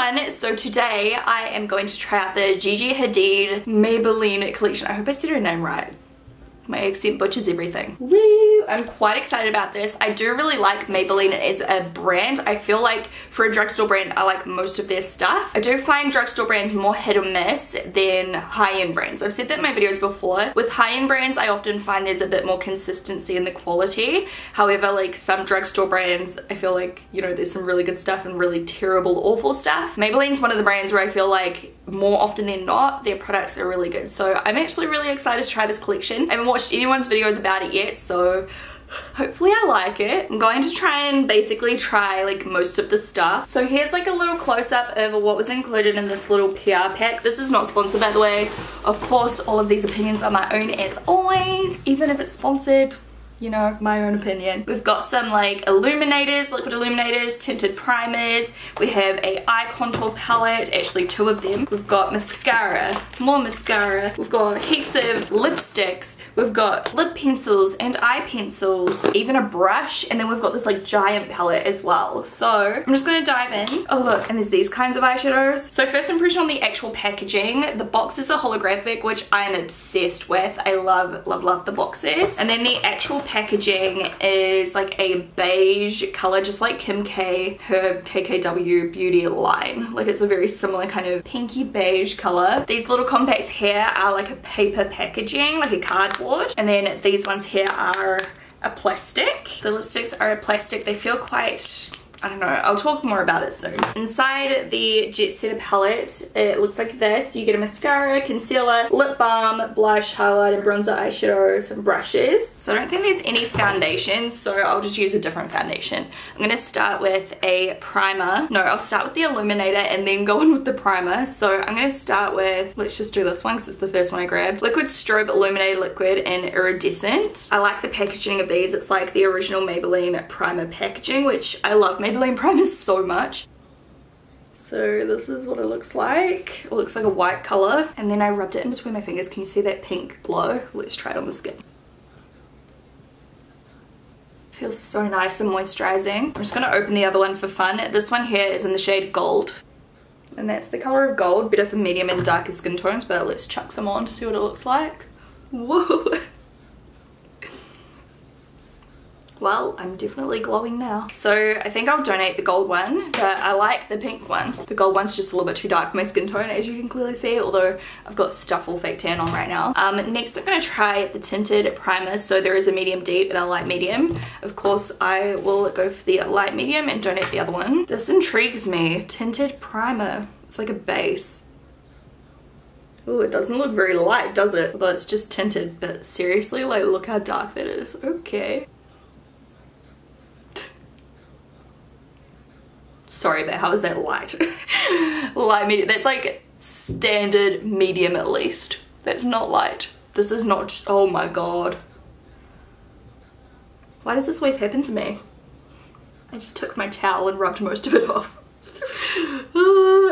everyone, so today I am going to try out the Gigi Hadid Maybelline collection. I hope I said her name right. My accent butchers everything. Woo! I'm quite excited about this. I do really like Maybelline as a brand. I feel like for a drugstore brand, I like most of their stuff. I do find drugstore brands more hit or miss than high-end brands. I've said that in my videos before. With high-end brands, I often find there's a bit more consistency in the quality. However, like some drugstore brands, I feel like, you know, there's some really good stuff and really terrible, awful stuff. Maybelline's one of the brands where I feel like more often than not, their products are really good. So I'm actually really excited to try this collection. I haven't watched anyone's videos about it yet, so hopefully I like it. I'm going to try and basically try like most of the stuff. So here's like a little close-up of what was included in this little PR pack. This is not sponsored, by the way. Of course, all of these opinions are my own as always, even if it's sponsored. You know, my own opinion. We've got some like illuminators, liquid illuminators, tinted primers. We have a eye contour palette, actually 2 of them. We've got mascara, more mascara. We've got heaps of lipsticks. We've got lip pencils and eye pencils, even a brush, and then we've got this like giant palette as well. So I'm just gonna dive in. Oh look, and there's these kinds of eyeshadows. So first impression on the actual packaging. The boxes are holographic, which I am obsessed with. I love, love, love the boxes. And then the actual packaging is like a beige color, just like Kim K, her KKW beauty line. Like it's a very similar kind of pinky beige color. These little compacts here are like a paper packaging, like a cardboard. And then these ones here are a plastic. The lipsticks are a plastic. They feel quite, I don't know, I'll talk more about it soon. Inside the Jet Setter palette, it looks like this. You get a mascara, concealer, lip balm, blush, highlighter, bronzer, eyeshadow, some brushes. So I don't think there's any foundation, so I'll just use a different foundation. I'm gonna start with a primer. No, I'll start with the illuminator and then go on with the primer. So I'm gonna start with, let's just do this one because it's the first one I grabbed. Liquid Strobe Illuminator Liquid in Iridescent. I like the packaging of these. It's like the original Maybelline primer packaging, which I love Maybelline primers so much. So this is what it looks like. It looks like a white color. And then I rubbed it in between my fingers. Can you see that pink glow? Let's try it on the skin. Feels so nice and moisturizing. I'm just going to open the other one for fun. This one here is in the shade Gold. And that's the color of gold. Better for medium and darker skin tones, but let's chuck some on to see what it looks like. Whoa! Well, I'm definitely glowing now. So I think I'll donate the gold one, but I like the pink one. The gold one's just a little bit too dark for my skin tone, as you can clearly see, although I've got stuff all fake tan on right now. Next I'm gonna try the Tinted Primus. So there is a medium deep and a light medium. Of course, I will go for the light medium and donate the other one. This intrigues me. Tinted Primer. It's like a base. Ooh, it doesn't look very light, does it? Although it's just tinted, but seriously, like look how dark that is. Okay. Sorry, but how is that light? Light medium. That's like standard medium at least. That's not light. This is not just, oh my god. Why does this always happen to me? I just took my towel and rubbed most of it off.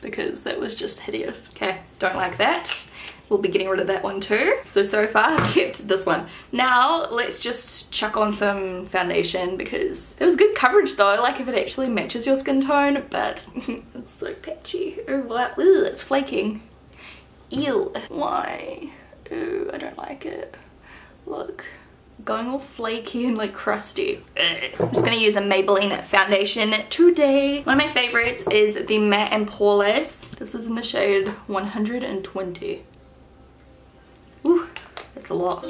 Because that was just hideous. Okay, don't like that. We'll be getting rid of that one too. So far I've kept this one. Now let's just chuck on some foundation because it was good coverage though, like if it actually matches your skin tone, but it's so patchy. Oh what? Ooh, it's flaking. Ew. Why? Ooh, I don't like it. Look. Going all flaky and like crusty. I'm just gonna use a Maybelline foundation today. One of my favorites is the Matte and Poreless. This is in the shade 120. Ooh, that's a lot.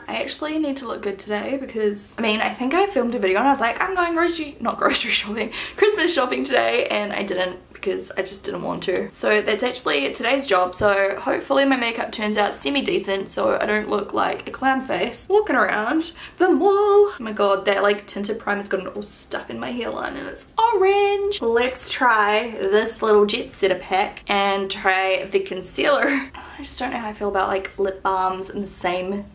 I actually need to look good today because, I mean, I think I filmed a video and I was like, I'm going not grocery shopping, Christmas shopping today, and I didn't because I just didn't want to. So that's actually today's job, so hopefully my makeup turns out semi-decent so I don't look like a clown face walking around the mall. Oh my god, that like tinted primer's got it all stuck in my hairline and it's orange. Let's try this little Jet Setter pack and try the concealer. I just don't know how I feel about like lip balms in the same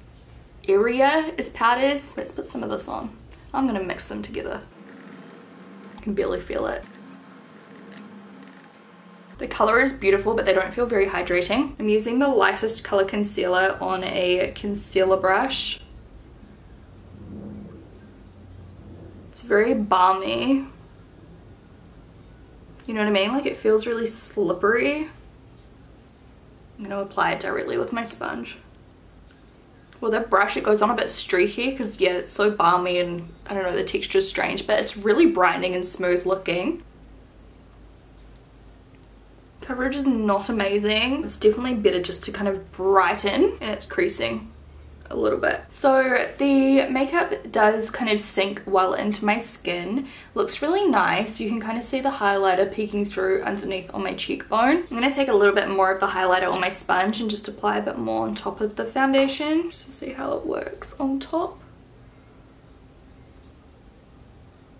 area as powders. Let's put some of this on. I'm gonna mix them together. I can barely feel it. The color is beautiful, but they don't feel very hydrating. I'm using the lightest color concealer on a concealer brush. It's very balmy. You know what I mean? Like it feels really slippery. I'm going to apply it directly with my sponge. Well, that brush, it goes on a bit streaky because, yeah, it's so balmy and I don't know, the texture's strange, but it's really brightening and smooth looking. Coverage is not amazing. It's definitely better just to kind of brighten, and it's creasing a little bit. So the makeup does kind of sink well into my skin. Looks really nice. You can kind of see the highlighter peeking through underneath on my cheekbone. I'm going to take a little bit more of the highlighter on my sponge and just apply a bit more on top of the foundation just to see how it works on top.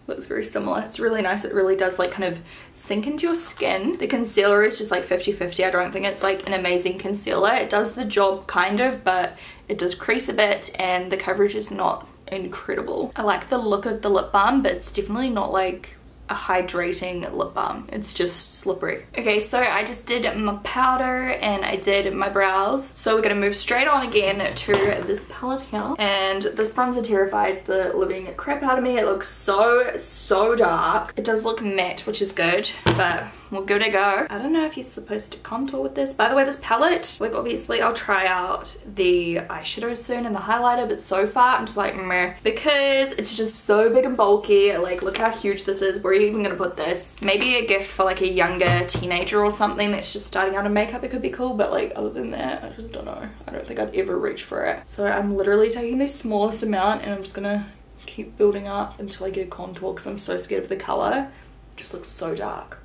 Looks very similar. It's really nice. It really does like kind of sink into your skin. The concealer is just like 50-50. I don't think it's like an amazing concealer. It does the job kind of, but it does crease a bit and the coverage is not incredible. I like the look of the lip balm, but it's definitely not like a hydrating lip balm. It's just slippery. Okay, so I just did my powder and I did my brows. So we're gonna move straight on again to this palette here. And this bronzer terrifies the living crap out of me. It looks so dark. It does look matte, which is good, but we'll give it a go. I don't know if you're supposed to contour with this. By the way, this palette, like obviously I'll try out the eyeshadow soon and the highlighter, but so far I'm just like meh, because it's just so big and bulky. Like look how huge this is. Where are you even gonna put this? Maybe a gift for like a younger teenager or something that's just starting out in makeup, it could be cool, but like other than that, I just don't know. I don't think I'd ever reach for it. So I'm literally taking the smallest amount and I'm just gonna keep building up until I get a contour because I'm so scared of the color. It just looks so dark.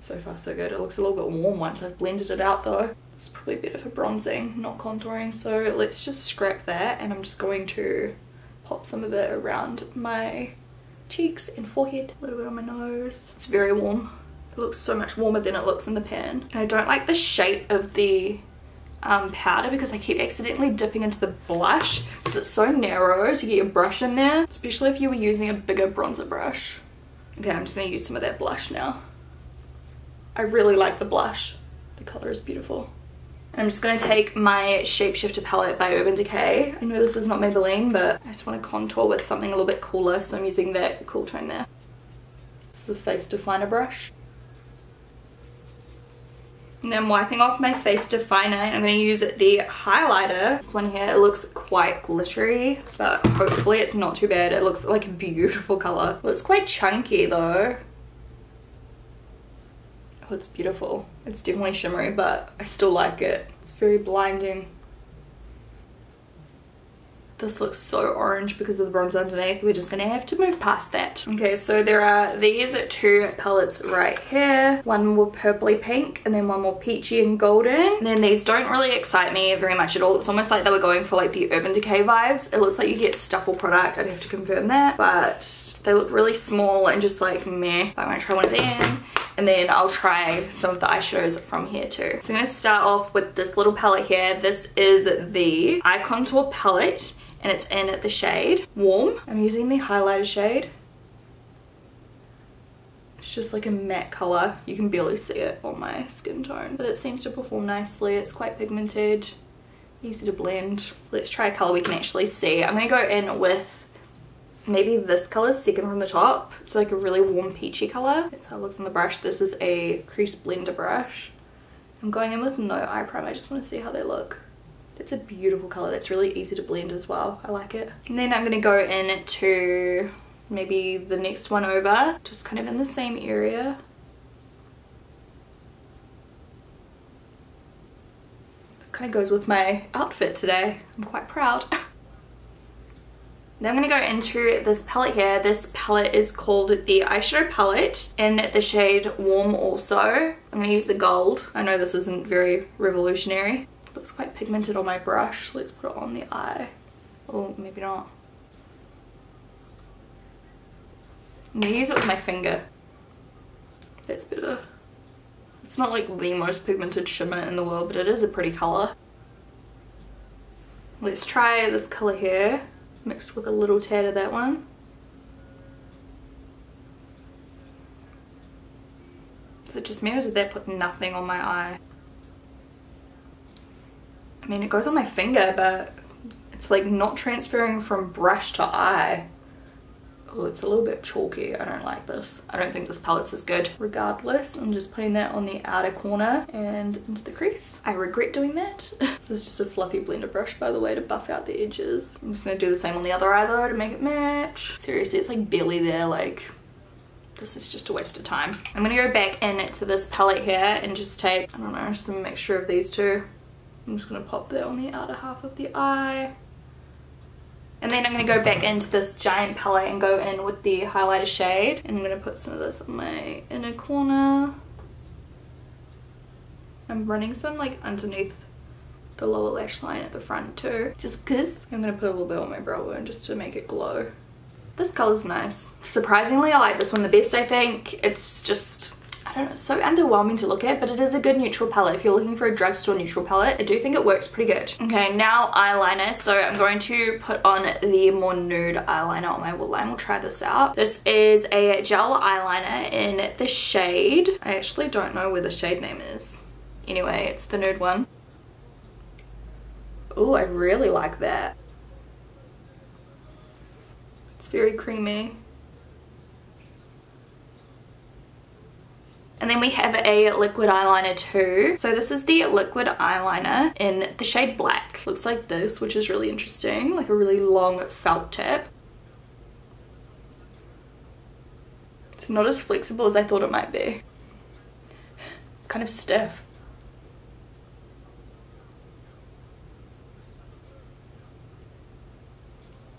So far so good. It looks a little bit warm once I've blended it out though. It's probably better for bronzing, not contouring. So let's just scrap that and I'm just going to pop some of it around my cheeks and forehead, a little bit on my nose. It's very warm. It looks so much warmer than it looks in the pan. And I don't like the shape of the powder because I keep accidentally dipping into the blush because it's so narrow to get your brush in there, especially if you were using a bigger bronzer brush. Okay, I'm just going to use some of that blush now. I really like the blush. The color is beautiful. I'm just going to take my Shapeshifter palette by Urban Decay. I know this is not Maybelline, but I just want to contour with something a little bit cooler, so I'm using that cool tone there. This is a face definer brush. And I'm wiping off my face definer and I'm going to use the highlighter. This one here, it looks quite glittery, but hopefully it's not too bad. It looks like a beautiful color. Well, it's quite chunky though. Oh, it's beautiful. It's definitely shimmery, but I still like it. It's very blinding. This looks so orange because of the bronze underneath. We're just gonna have to move past that. Okay, so there are these two palettes right here. One more purpley pink and then one more peachy and golden. And then these don't really excite me very much at all. It's almost like they were going for like the Urban Decay vibes. It looks like you get Stuffle product. I'd have to confirm that. But they look really small and just like meh. I'm gonna try one of them. And then I'll try some of the eyeshadows from here too. So I'm gonna start off with this little palette here. This is the Contour Pellet. And it's in the shade Warm. I'm using the highlighter shade. It's just like a matte color. You can barely see it on my skin tone, but it seems to perform nicely. It's quite pigmented, easy to blend. Let's try a color we can actually see. I'm gonna go in with maybe this color, second from the top. It's like a really warm peachy color. That's how it looks on the brush. This is a crease blender brush. I'm going in with no eye primer. I just want to see how they look. It's a beautiful color that's really easy to blend as well. I like it. And then I'm going to go into maybe the next one over, just kind of in the same area. This kind of goes with my outfit today. I'm quite proud. Then I'm going to go into this palette here. This palette is called the Eyeshadow Palette in the shade Warm also. I'm going to use the gold. I know this isn't very revolutionary. Looks quite pigmented on my brush. Let's put it on the eye. Oh, maybe not. I'm gonna use it with my finger. That's better. It's not like the most pigmented shimmer in the world, but it is a pretty color. Let's try this color here, mixed with a little tad of that one. Is it just me or did that put nothing on my eye? I mean, it goes on my finger, but it's like not transferring from brush to eye. Oh, it's a little bit chalky. I don't like this. I don't think this palette's as good. Regardless, I'm just putting that on the outer corner and into the crease. I regret doing that. This is just a fluffy blender brush, by the way, to buff out the edges. I'm just gonna do the same on the other eye though to make it match. Seriously, it's like barely there. Like, this is just a waste of time. I'm gonna go back into this palette here and just take, I don't know, just a mixture of these two. I'm just gonna pop that on the outer half of the eye. And then I'm going to go back into this giant palette and go in with the highlighter shade. And I'm going to put some of this on my inner corner. I'm running some like underneath the lower lash line at the front too. Just cause. I'm going to put a little bit on my brow bone just to make it glow. This colour's nice. Surprisingly, I like this one the best, I think. It's just, I don't know, it's so underwhelming to look at, but it is a good neutral palette. If you're looking for a drugstore neutral palette, I do think it works pretty good. Okay, now eyeliner. So I'm going to put on the more nude eyeliner on my waterline. We'll try this out. This is a gel eyeliner in the shade. I actually don't know where the shade name is. Anyway, it's the nude one. Oh, I really like that. It's very creamy. And then we have a liquid eyeliner too. So this is the liquid eyeliner in the shade Black. Looks like this, which is really interesting. Like a really long felt tip. It's not as flexible as I thought it might be. It's kind of stiff.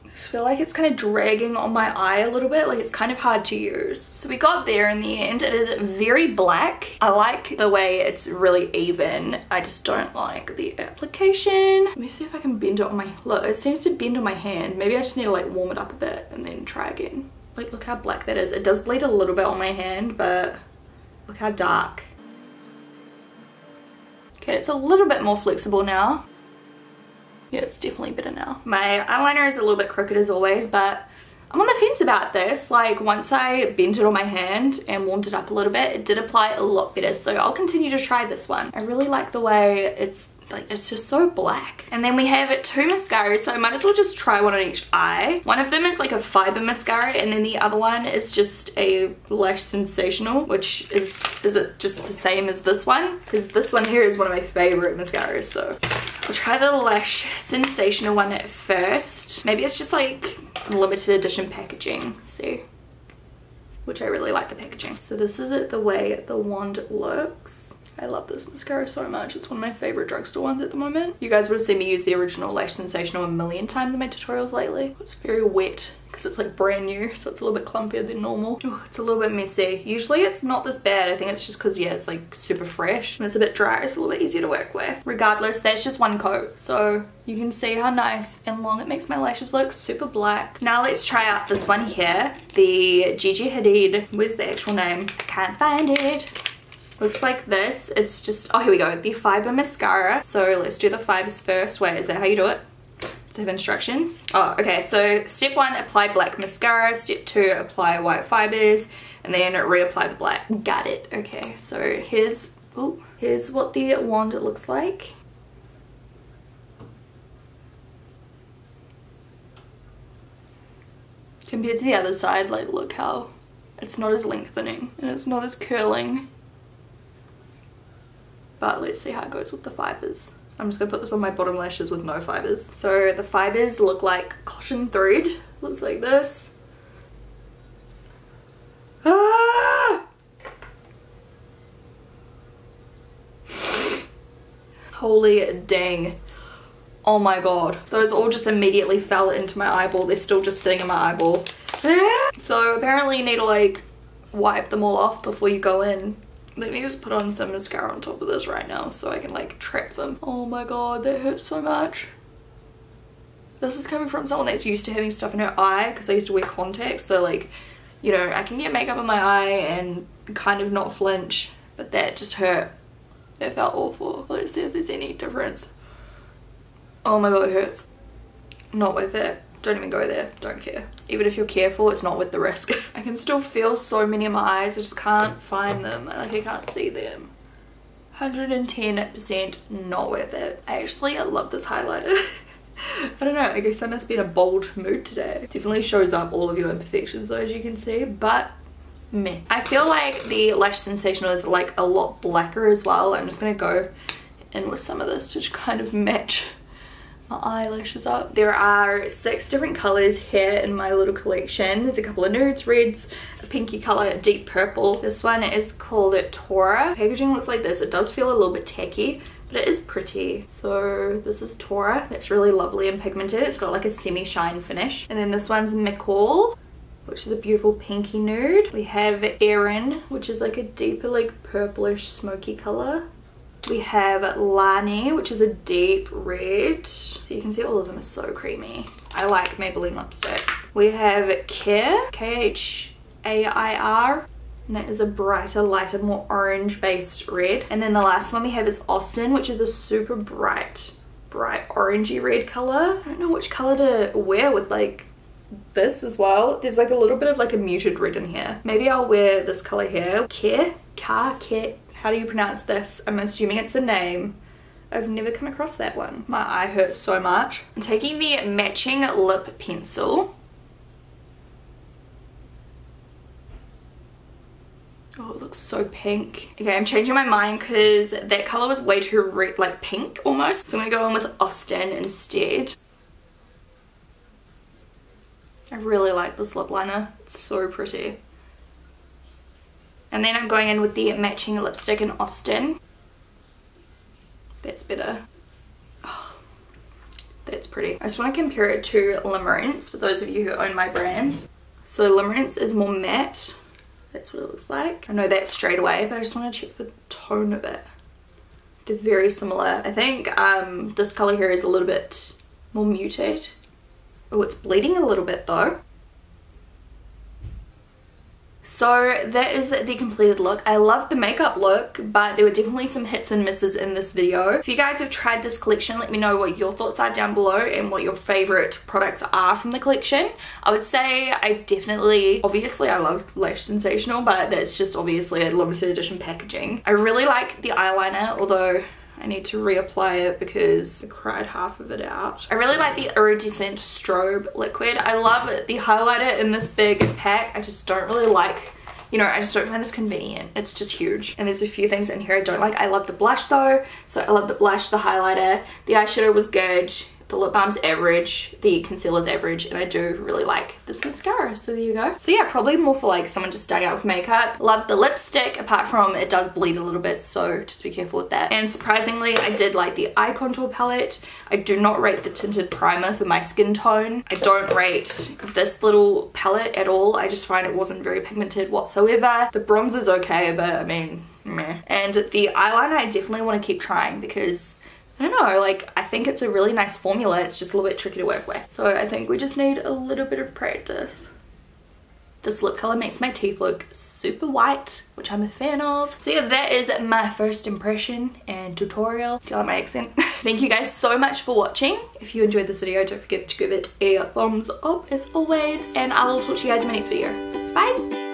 I feel like it's kind of dragging on my eye a little bit, like it's kind of hard to use. So we got there in the end. It is very black. I like the way it's really even. I just don't like the application. Let me see if I can bend it on my, look, it seems to bend on my hand. Maybe I just need to like warm it up a bit and then try again. Like, look how black that is. It does bleed a little bit on my hand, but look how dark. Okay, it's a little bit more flexible now. Yeah, it's definitely better now. My eyeliner is a little bit crooked as always, but I'm on the fence about this. Like, once I bent it on my hand and warmed it up a little bit, it did apply a lot better. So I'll continue to try this one. I really like the way it's like, it's just so black. And then we have two mascaras, so I might as well just try one on each eye. One of them is like a fiber mascara, and then the other one is just a Lash Sensational, which is it just the same as this one? Because this one here is one of my favorite mascaras, so I'll try the Lash Sensational one first. Maybe it's just like limited edition packaging, see? Which I really like the packaging. So this is it, the way the wand looks. I love this mascara so much. It's one of my favorite drugstore ones at the moment. You guys would have seen me use the original Lash Sensational a million times in my tutorials lately. It's very wet because it's like brand new, so it's a little bit clumpier than normal. Ooh, it's a little bit messy. Usually it's not this bad. I think it's just because, yeah, it's like super fresh. When it's a bit dry, it's a little bit easier to work with. Regardless, that's just one coat. So you can see how nice and long it makes my lashes look, super black. Now let's try out this one here. The GIGI Hadid, where's the actual name? Can't find it. Looks like this. It's just, oh, here we go, the fiber mascara. So let's do the fibers first. Wait, is that how you do it? Does it have instructions? Oh, okay, so step 1, apply black mascara. Step 2, apply white fibers, and then reapply the black. Got it. Okay, so here's what the wand looks like. Compared to the other side, like, look how it's not as lengthening and it's not as curling. But let's see how it goes with the fibers. I'm just gonna put this on my bottom lashes with no fibers. So the fibers look like cotton thread. Looks like this. Ah! Holy dang. Oh my god. Those all just immediately fell into my eyeball. They're still just sitting in my eyeball. So apparently you need to like wipe them all off before you go in. Let me just put on some mascara on top of this right now so I can like trap them. Oh my god, that hurts so much. This is coming from someone that's used to having stuff in her eye because I used to wear contacts, so like, you know, I can get makeup in my eye and kind of not flinch, but that just hurt. That felt awful. Let's see if there's any difference. Oh my god, it hurts. Not worth it. Don't even go there. Don't care. Even if you're careful, it's not worth the risk. I can still feel so many in my eyes. I just can't find them. Like, I can't see them. 110% not worth it. I actually love this highlighter. I don't know, I guess I must be in a bold mood today. Definitely shows up all of your imperfections though, as you can see, but meh. I feel like the Lash Sensational is like a lot blacker as well. I'm just gonna go in with some of this to kind of match my eyelashes up. There are 6 different colors here in my little collection. There's a couple of nudes, reds, a pinky color, a deep purple. This one is called Tora. Packaging looks like this. It does feel a little bit tacky, but it is pretty. So this is Tora. That's really lovely and pigmented. It's got like a semi-shine finish. And then this one's McCall, which is a beautiful pinky nude. We have Erin, which is like a deeper like purplish smoky color. We have Lani, which is a deep red. So you can see all of them are so creamy. I like Maybelline lipsticks. We have Care, K-H-A-I-R. And that is a brighter, lighter, more orange-based red. And then the last one we have is Austin, which is a super bright orangey red color. I don't know which color to wear with like this as well. There's like a little bit of like a muted red in here. Maybe I'll wear this color here. Care. How do you pronounce this? I'm assuming it's a name. I've never come across that one. My eye hurts so much. I'm taking the matching lip pencil. Oh, it looks so pink. Okay, I'm changing my mind because that color was way too red, like pink almost. So I'm gonna go in with Austin instead. I really like this lip liner. It's so pretty. And then I'm going in with the matching lipstick in Austin. That's better. Oh, that's pretty. I just want to compare it to Limerence for those of you who own my brand. So Limerence is more matte. That's what it looks like. I know that straight away, but I just want to check the tone of it. They're very similar. I think this color here is a little bit more muted. Oh, it's bleeding a little bit though. So that is the completed look. I love the makeup look, but there were definitely some hits and misses in this video. If you guys have tried this collection, let me know what your thoughts are down below and what your favorite products are from the collection. I would say obviously I love Lash Sensational, but that's just obviously a limited edition packaging. I really like the eyeliner, although I need to reapply it because I cried half of it out. I really like the Iridescent Strobe liquid. I love the highlighter in this big pack. I just don't really like, you know, I just don't find this convenient. It's just huge. And there's a few things in here I don't like. I love the blush though. So I love the blush, the highlighter. The eyeshadow was good. The lip balm's average, the concealer's average, and I do really like this mascara, so there you go. So yeah, probably more for like someone just starting out with makeup. Love the lipstick, apart from it does bleed a little bit, so just be careful with that. And surprisingly, I did like the eye contour palette. I do not rate the Tinted Primer for my skin tone. I don't rate this little palette at all. I just find it wasn't very pigmented whatsoever. The bronzer's okay, but I mean, meh. And the eyeliner I definitely want to keep trying because I don't know, like I think it's a really nice formula. It's just a little bit tricky to work with. So I think we just need a little bit of practice. This lip color makes my teeth look super white, which I'm a fan of. So yeah, that is my first impression and tutorial. Do you like my accent? Thank you guys so much for watching. If you enjoyed this video, don't forget to give it a thumbs up as always, and I will talk to you guys in my next video. Bye!